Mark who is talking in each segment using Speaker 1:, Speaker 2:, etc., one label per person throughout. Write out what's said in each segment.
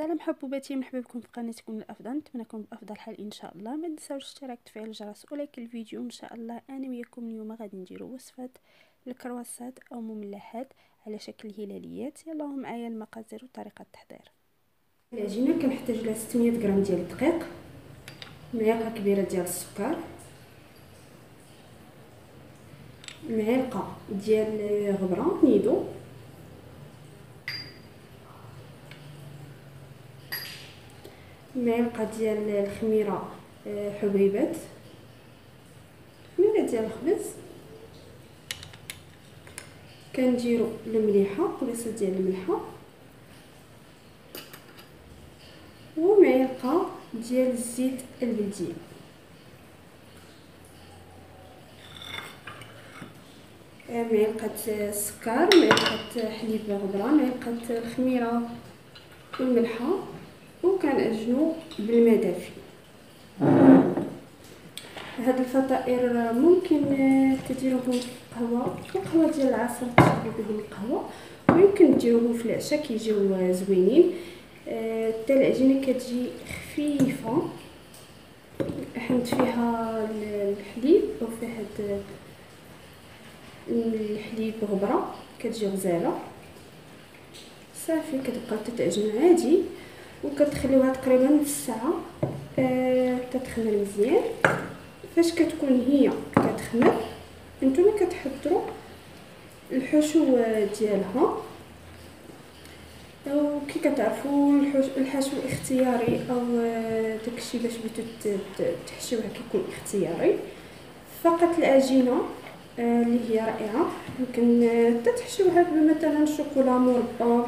Speaker 1: سلام حبوباتي، مرحبا بكم في قناتكم الافضل. نتمنىكم بافضل حال ان شاء الله. ما تنساوش الاشتراك وتفعيل الجرس ولايك الفيديو. ان شاء الله انا وياكم اليوم غادي نديرو وصفه الكرواسات او مملحات على شكل هلاليات. يلا معايا المقادير وطريقه التحضير. العجينه كنحتاج لها 600 غرام ديال الدقيق، معلقه كبيره ديال السكر، معلقه ديال غبره نيدو، معلقه ديال الخميره حبيبات، خميره ديال الخبز، كنديروا المليحه قريصه ديال الملحه، ومعلقه ديال الزيت البلدي، معلقه السكر، معلقه حليب غبره، معلقه الخميره والملحه، وكنعجنوا بالماء دافي. هاد الفطائر ممكن تديروهم في القهوه ديال العصر تشربوا بهم القهوه، ويمكن ديروهم في العشاء كيجيو زوينين. حتى العجينه كتجي خفيفه، حنت فيها الحليب او فيها هاد الحليب غبره كتجي غزاله. صافي كتبقاو تتعجنوا عادي وكتخليوها تقريبا نص ساعه تتخمر مزيان. فاش كتكون هي كتخمر نتوما كتحضروا الحشو ديالها، او كي كتعرفوا الحشو اختياري او داكشي باش بغيتو تحشيوها كيكون اختياري. فقط العجينه اللي هي رائعه، يمكن تحشيوها مثلا شوكولا مربى،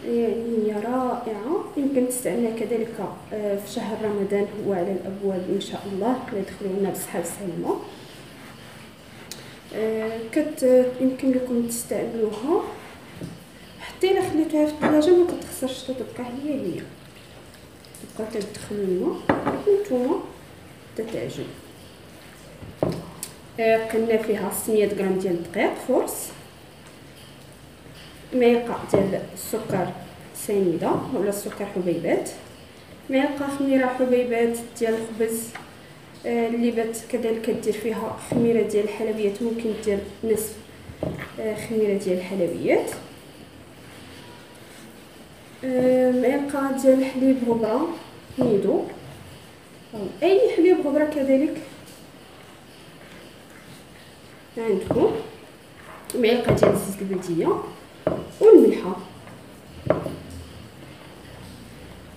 Speaker 1: يعني هي رائعه. يمكن تستعملها كذلك في شهر رمضان، هو على الابواب ان شاء الله، يدخلوا لنا بالصحه والسلامه. يمكن لكم تستعملوها حتى الا خليتوها في الثلاجه ما كتخسرش، تبقى هي تبقاو تدخلوا الماء وانتوما تتعجنوا. قلنا فيها 600 غرام ديال الدقيق فرص، معلقه ديال السكر سنيده ولا السكر حبيبات، معلقه خميره حبيبات ديال الخبز اللي بات كذلك كدير فيها خميره ديال الحلويات، ممكن دير نصف خميره ديال الحلويات، معلقه ديال الحليب غبره نيدو او اي حليب غبره كذلك عندكم، معلقه ديال الزيت البلديه والملحه.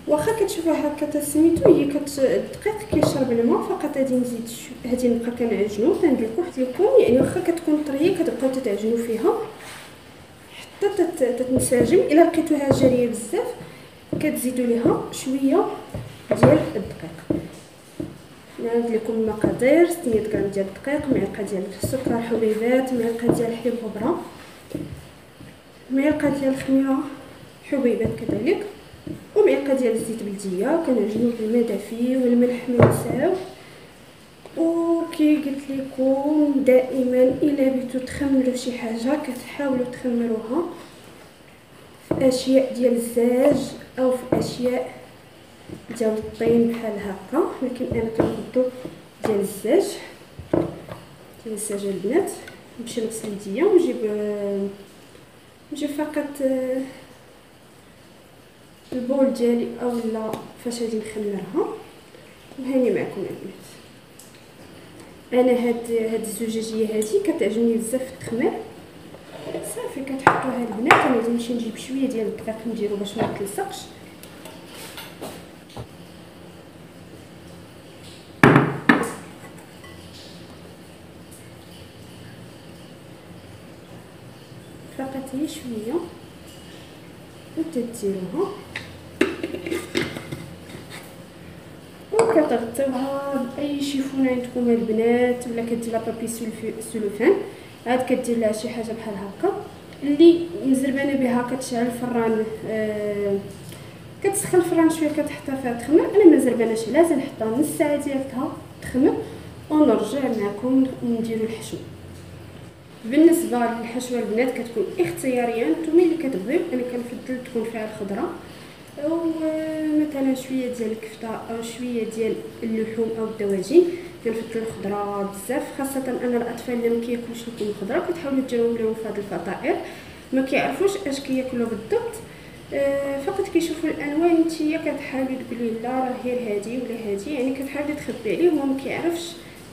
Speaker 1: واخا كتشوفوها هكا تسميتو هي الدقيق كيشرب الماء فقط. غادي نزيد غادي نبقى كنعجنو. كندير واحد لكم يعني واخا كتكون طريه كتبقاو تتعجنوا فيها حتى تتنسجم. الا لقيتوها جاريه بزاف كتزيدوا ليها شويه ديال الدقيق. نعاود لكم المقادير: 600 غرام ديال الدقيق، معلقه ديال السكر حبيبات، معلقه ديال الحليب غبره، معلقه ديال الخميره حبيبات كذلك، ومعلقه ديال الزيت بلديه. كنعجنوا بالماء دافي والملح ما نساو. وكي قلت لكم دائما الا بغيتو تخمروا شي حاجه كتحاولوا تخمروها في اشياء ديال الزاج او في اشياء ديال الطين بحال هكا، لكن انا كنفضل ديال الزاج. ديال الزاج البنات نمشي نغسل يديا ونجيب فقط البول ديالي اولا فاش غادي نخمرها. وهاني معكم البنات. انا هاد الزجاجيه هادي كتعجبني بزاف في التخمير. صافي كتحطوها البنات. انا غادي نمشي نجيب شويه ديال الدقيق نديرو باش ما يتلصقش. فقط هي شويه وتديروها وكتغطيوها باي شيفون عندكم البنات، ولا كدير لابابي سلوفان عاد كدير لها شي حاجه بحال هكا اللي مزربانه بها. كتشعل الفران، كتسخن الفران شويه كتحطها فيها تخمر. انا ما زرباناش لازم نحطها نص ساعه ديالها تخمر ونرجع معكم نديروا الحشو. بالنسبه للحشوه البنات كتكون اختياريه، نتوما اللي كتبغيو. انا كنفضل تكون فيها الخضره او مثلا شويه ديال الكفته او شويه ديال اللحوم او الدواجن. كنفضل الخضره بزاف، خاصه ان الاطفال اللي ما كياكلوش اللحوم الخضراء كتحاولوا ديروهم لهم في هذه الفطائر، ما كيعرفوش اش كياكلوا بالضبط. فقط كيشوفوا الالوان، نتيا كتحاولي تقولي لا راه غير هادي ولا هادي، يعني كتحاولي تخبي عليه وهو ما كيعرفش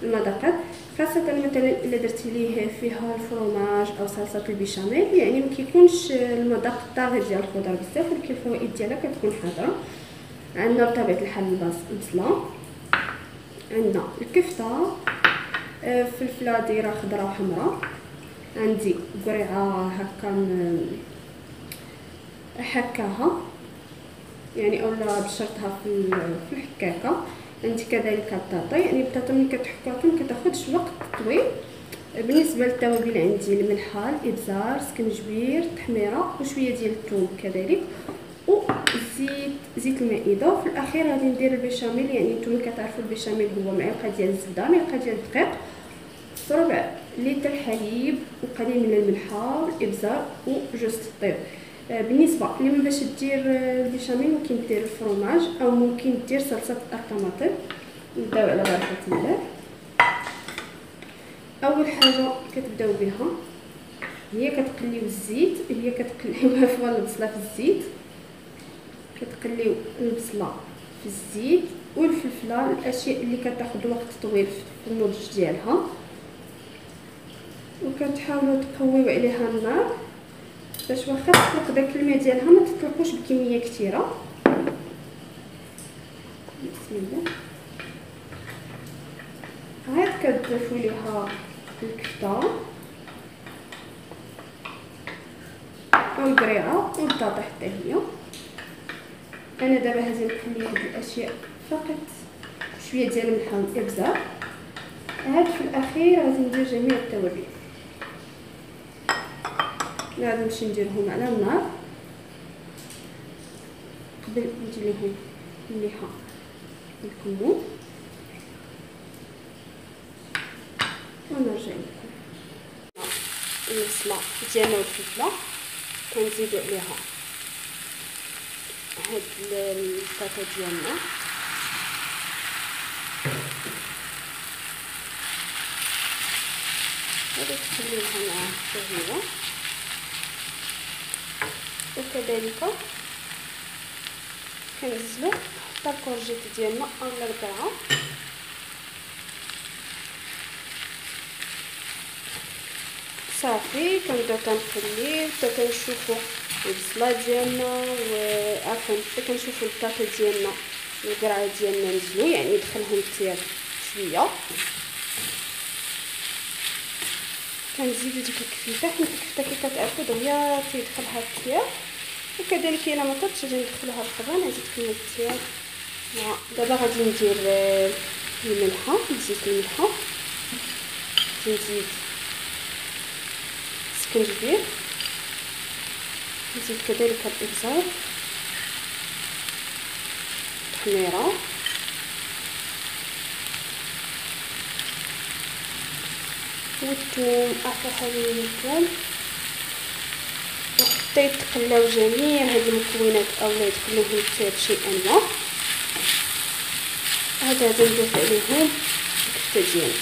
Speaker 1: المذاقات. خاصه مثلا الا درتي ليه فيها الفرماج او صلصه البيشاميل، يعني ما كيكونش المذاق الطاغي ديال الخضر بزاف، ولكن الفوائد ديالها كتكون حاضره. عندنا بطبيعه الحال البصله، عندنا الكفته، فلفله دايره خضراء وحمراء، عندي قريعه هكا حكاها يعني اولا بشرتها في الحكاكه. عندي كذلك البطاطا، يعني البطاطا ملي كتحكاها ما كتاخذش وقت طويل. بالنسبه للتوابل عندي الملحه، الابزار، سكنجبير، تحميره وشويه ديال الثوم كذلك، زيت المائده. وفي الاخير غادي ندير البيشاميل، يعني نتوما كتعرفوا البيشاميل هو معلقه ديال الزبده، معلقه ديال الدقيق، ربع لتر حليب وقليل من الملحه والابزار وجوز الطيب. بالنسبه اللي ما باش دير البيشاميل ممكن دير الفرماج او ممكن دير صلصه الطماطم. نبداو على بركه الله. اول حاجه كتبداو بها هي كتقليو الزيت، هي كتقليو عفوا البصله في الزيت، كتقليو البصله في الزيت والفلفله، الاشياء اللي كتاخذ وقت طويل في النضج ديالها، وكتحاولوا تقويو عليها النار باش واخا تطلق داك الماء ديالها ما تطلقوش بكميه كثيره. بسم الله. عاد كتضيفوا ليها الكفته والقريعه والبطاطا حتى هي. انا دابا غادي نخلي هاد الاشياء فقط شويه ديال الملح والابزار. عاد في الاخير غادي ندير جميع التوابل، غادي نمشي نديرهم على النار قبل ندير لهم المليحه والكمون ونرجع لكم. البصله ديالنا والفلفله كنزيدو عليها هاد البطاطا ديالنا، غادي تخليوها معاه حتى هي، وكذلك كنزلو حتى الكورجيت ديالنا اولا القرعه. صافي كنبداو كنخليو حتى كنشوفو البصله ديالنا وعفوا حتى كنشوفو البطاطا ديالنا والقرعه ديالنا نزلو، يعني ندخلهم الثياب شويه. كنزيدو ديك الكفيته، حيت الكفته كي كتعرفوا دغيا تيدخلها الثياب، وكذلك الا ما طابتش غادي ندخلوها الخضان عاد تكمل الثياب. دابا غادي ندير الملحه، نزيد الملحه، نزيد سكنجبير، نزيد كذلك الابزار، تحميره، والثوم. اخر حاجه هي الثوم، وحتى يتقلاو جميع هاد المكونات اولا يدخلوهم الثياب شيئا ما. هذا غادي نضيف عليهم الكفته ديالنا.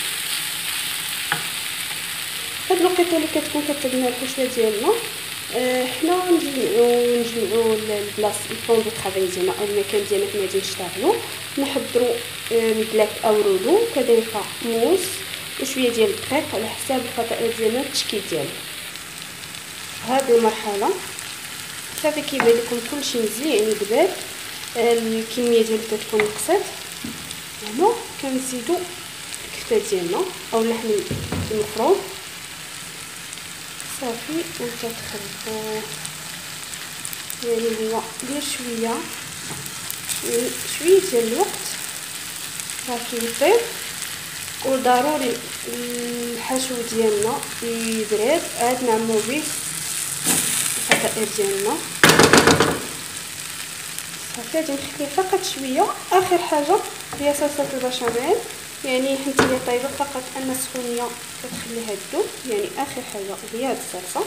Speaker 1: هاد الوقيته اللي كتكون كتبنا الحشوه ديالنا، حنا نجمعوا البلاص الفون دو طرافاي ديالنا او المكان ديالنا فين غادي نشتغلوا، نحضروا مدلاك او رودو، كذلك موس وشويه ديال الدقيق على حساب الفطائر ديالنا التشكيل ديالو. هذه المرحله صافي كيبان لكم كلشي مزيان دباب، الكميه ديالو كتكون نقصات. هنا كنزيدوا الكفته ديالنا او اللحم المفروم صافي وكتخلطوه، يعني هو دير شويه يعني شويه ديال الوقت راه كيطيب. وضروري الحشو ديالنا يبرد، عاد نعمرو به الفطائر ديالنا. صافي غادي نخليه فقط شويه. اخر حاجه هي صلصه البشاميل، يعني حيت هي طايبه فقط ان السخونيه كتخليها تذوب، يعني اخر حاجه هي هاد الصلصه.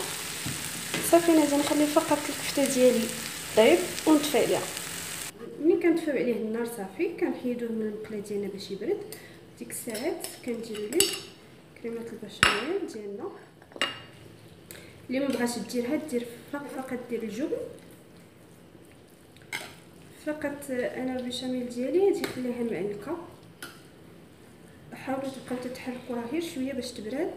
Speaker 1: صافي انا غادي نخلي فقط الكفته ديالي طيب ونطفي عليها. ملي كنطفيو عليه النار صافي كنحيدوه من المقله ديالنا باش يبرد. ديك الساعات كنديروا ليه كريمه البشاميل ديالنا. اللي ما بغاش ديرها دير فقط دير الجبن فقط. انا البشاميل ديالي غادي نخليها معلكه. حاولوا تبقاو تتحركوها غير شويه باش تبرد.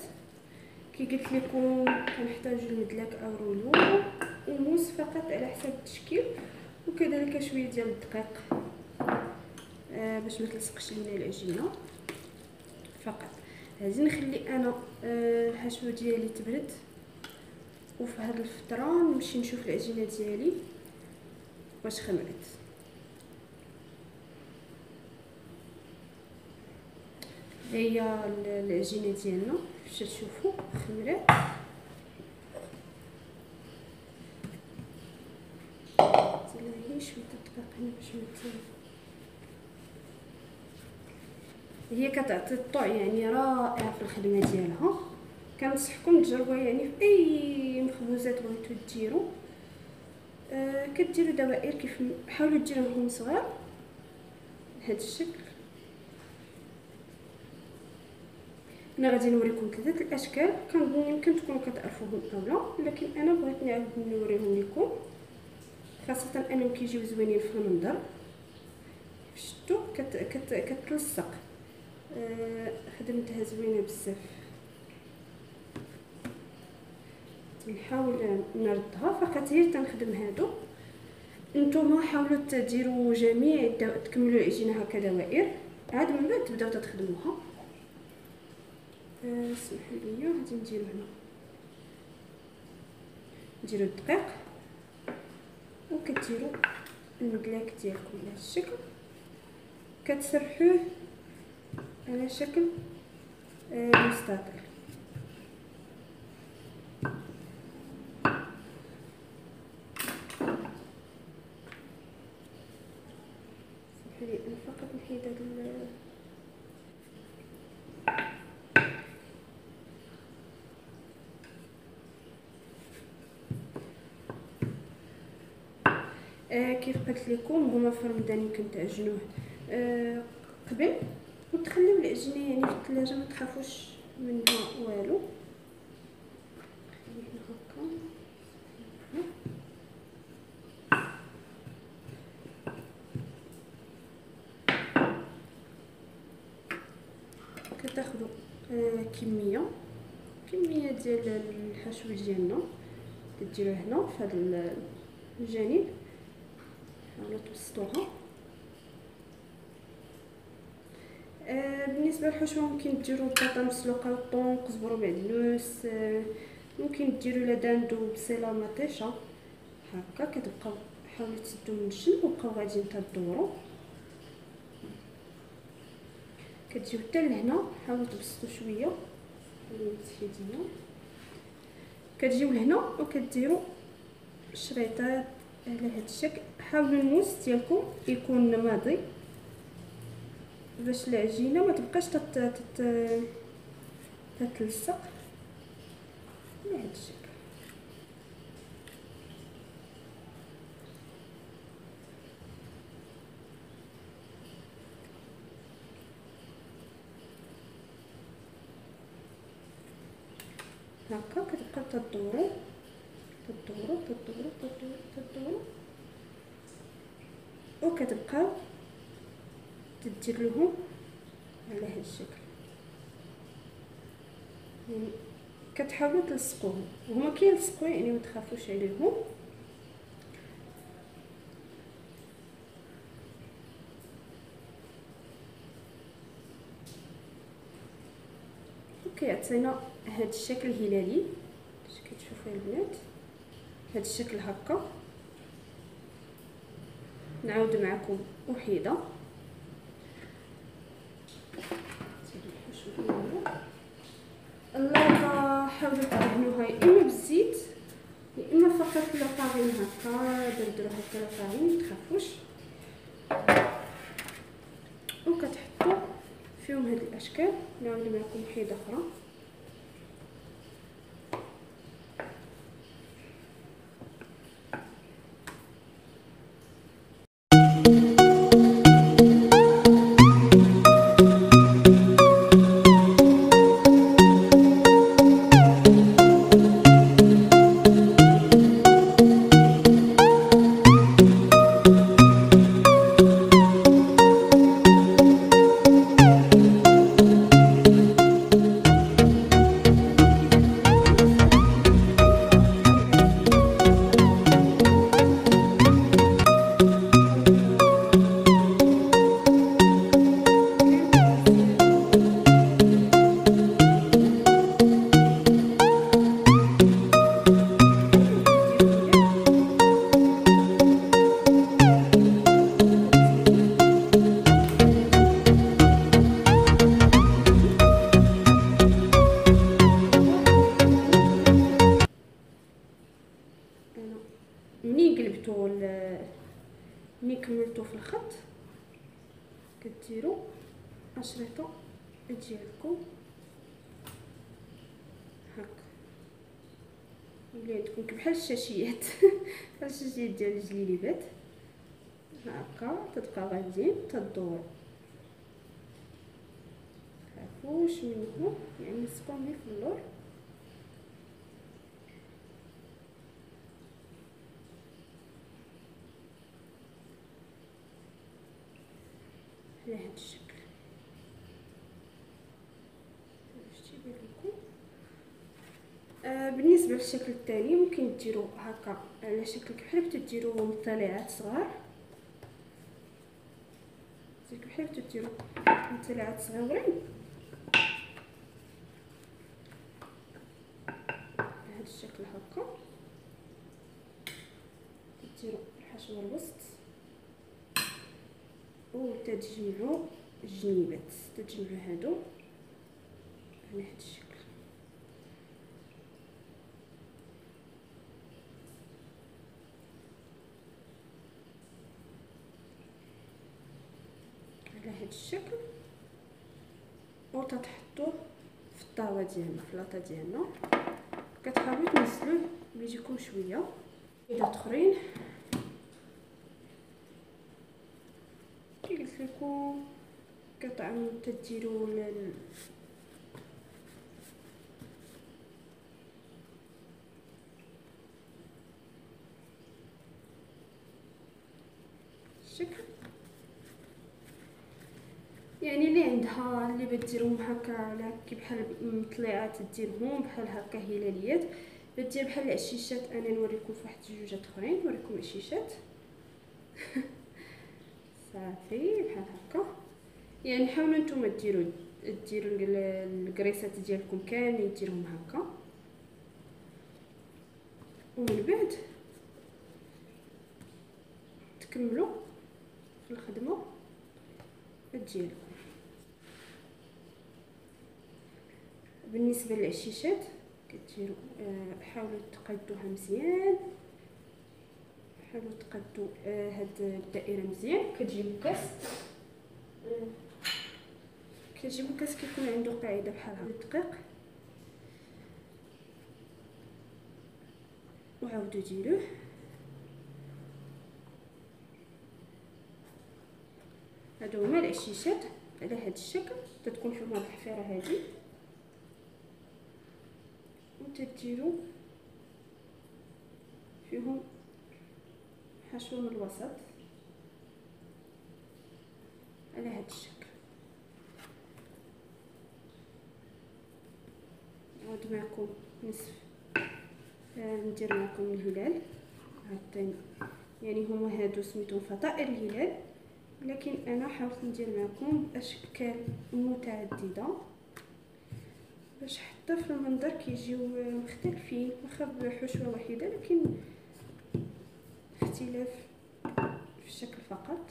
Speaker 1: كي قلت لكم كنحتاجوا المدلك او رولو وموس فقط على حسب التشكيل، وكذلك شويه ديال الدقيق باش ما تلصقش لينا العجينه فقط. غادي نخلي انا الحشوه ديالي تبرد، وفي هذه الفتره نمشي نشوف العجينه ديالي واش خمرت. هي العجينه ديالنا باش تشوفوا خمرات. هي شويه الدقيق هنا باش هي كتعطي الطعم يعني رائع في الخدمه ديالها. كنصحكم تجربوها يعني في اي مخبوزات بغيتو ديروا. كديروا دوائر كيف حاولوا ديروهم صغار بهذا الشكل. انا غادي نوريكم 3 الاشكال، كنظن يمكن تكونوا كتعرفوهم اولا، لكن انا بغيت نعاود نوريهم لكم، خاصه انهم كيجيو زوينين في المنظر. شفتوا كتلصق. خدمتها زوينه بزاف. نحاول نردها فقط هي تنخدم هادو. نتوما حاولوا تديروا جميع تكملوا العجينه هكا دوائر، عاد من بعد تبداو تخدموها. اسمحوا لي غادي نديرو هنا، نديرو الدقيق وكديروا المدلاك ديالكم على هذا الشكل، كتسرحوه على شكل مستطيل. اسمحوا لي انا فقط نحيد هذا كيف قلت لكم هما في رمضان يمكن تعجنوه قبل وتخليو العجينه يعني في الثلاجه، ما تخافوش منها والو. خلينا هكا كتاخذوا كميه ديال الحشو ديالنا كديروه هنا في هذا الجانب. حاولوا تبسطوها. بالنسبه للحشوه ممكن ديروا بطاطا مسلوقه وطون قزبر ومعدنوس، ممكن ديروا لا داندو بصيله مطيشه هكا. كتبقاو حاولوا تسدوا من الجنب وبقاو غاديين تدوروا. كتجيو حتى لهنا، حاولوا تبسطوا شويه التحيديه. كتجيو لهنا وكديروا شريطات على هذا الشكل. حاولوا الموس ديالكم يكون ماضي باش العجينه ما تبقاش تتلصق على هذا الشكل. هكا كتبقاو تدوروا وكتبقاو تدير لهم على هذا الشكل. يعني كتحاولوا تلصقوهم وهما كيلصقوا، يعني ما تخافوش عليهم. وكيعطينا هذا الشكل الهلالي باش كتشوفوا البنات. هذا الشكل هكا. نعاود معكم وحيده. اللافا حاولوا تدهنوها يا اما بالزيت يا اما فقط لا فارين هكا. دردروها هكا لا فارين، متخافوش. وكتحطوا فيهم هاد الاشكال. نعاود معكم وحيده اخرى. كملتو في الخط كديروا اشرطه ديالكم هكا، يولي عندكم بحال الشاشيات بحال الشاشيات ديال الجليليبات هكا. تبقى غاديين تدوروا، متخافوش منهم، يعني مسكوهم غير في اللور. على هذا الشكل باش تيبان لكم. بالنسبه للشكل الثاني ممكن ديروا هكا على شكل بحال تديروا مطلعات صغار، بحال تديروا مطلعات صغيورين بهذا الشكل هكا. ديروا الحشوه الوسط وتتجمعوا الجنيبات، تتجمعوا هادو على هذا الشكل. على هذا الشكل وتتحطوه في الطاوه ديالنا، في لاطا ديالنا. كتحاولوا تنزلوه بيجيكم شويه. اذا اخرين كي قلت لكم كطعم تديروا الشكل، يعني اللي عندها اللي بتديرهم هكا على بحال مطلعات ديرهم بحال هكا هلاليات، بدير بحال العشيشات. انا نوريكم في واحد جوجات اخرين، نوريكم العشيشات صافي بحال هكا. يعني حاولوا نتوما ديروا الكريسات ديالكم كاملين ديرهم هكا، ومن بعد تكملوا في الخدمه ديالكم. بالنسبه للعشيشات كديروا حاولوا تقادوها مزيان، حاولوا تقادوا هاد الدائره مزيان. كتجيبوا كاس كيكون عنده قاعده بحال هكا دقيق، وعاودوا ديروه. هادو هما العشيشات على هاد الشكل، تتكون فيهم هاد الحفيره هادي، وتديروا فيهم حشو من الوسط على هاد الشكل. نعود معكم نصف، ندير معكم الهلال هاد، يعني هما هادو سميتهم فطائر الهلال، لكن انا حاولت ندير معكم اشكال متعدده باش حتى في المنظر كيجيو مختلفين، واخا بحشوه واحده لكن اختلاف في الشكل فقط.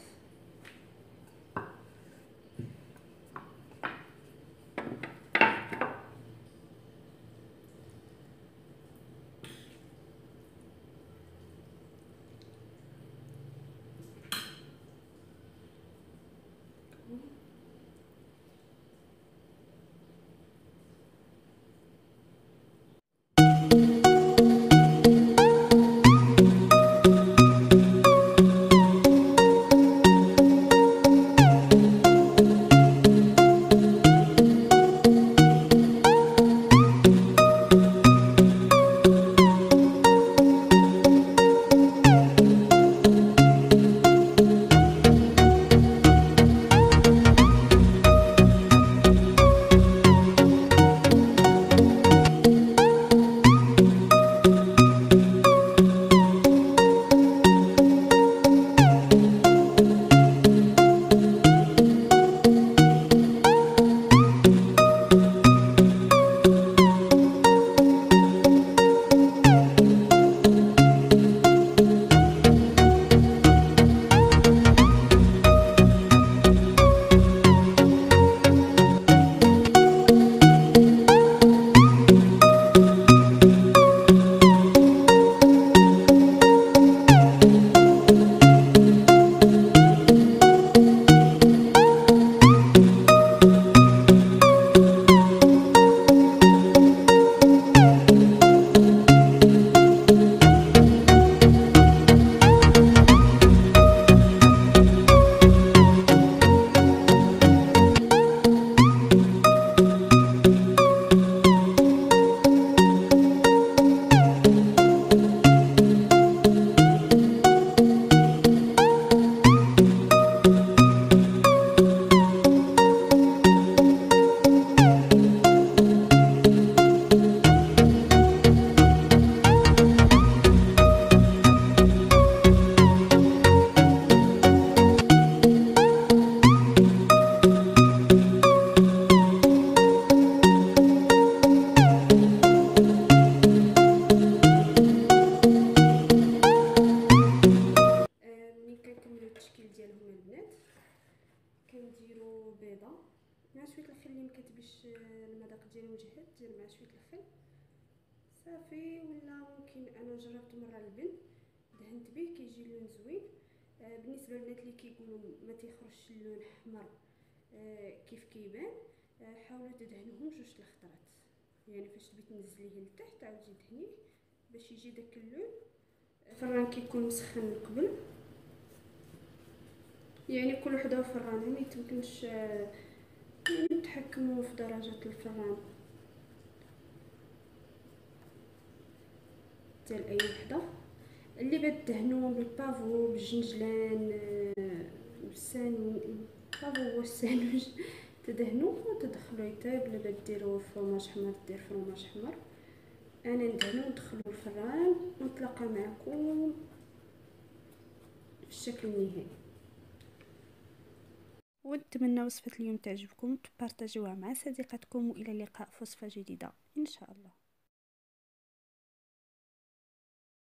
Speaker 1: ديال مجهد ديال مع شويه الخل صافي. ولا ممكن انا جربت مره اللبن دهنت به كيجي اللون زوين. بالنسبه للبنات اللي كيقولوا ما تيخرجش اللون احمر كيف كيبان، حاولوا تدهنوهم جوج الخضرات، يعني فاش تبي تنزليه لتحت عاودي دهنيه باش يجي داك اللون. الفران كيكون مسخن من قبل، يعني كل وحده وفرانها ما يمكنش يعني نتحكموا في درجه الفران ديال اي وحده. اللي بغات دهنوا بالبافو بالجنجلان بالسان بافو هو الساندويتش تدهنوا وتدخلوا يطيب. اللي بغات ديروا فرماج حمر دير فرماج حمر. انا ندهنوا وندخلوا الفران ونتلاقى معكم في الشكل النهائي. ونتمنى وصفه اليوم تعجبكم، تبارطاجيوها مع صديقاتكم، والى اللقاء في وصفه جديده ان شاء الله.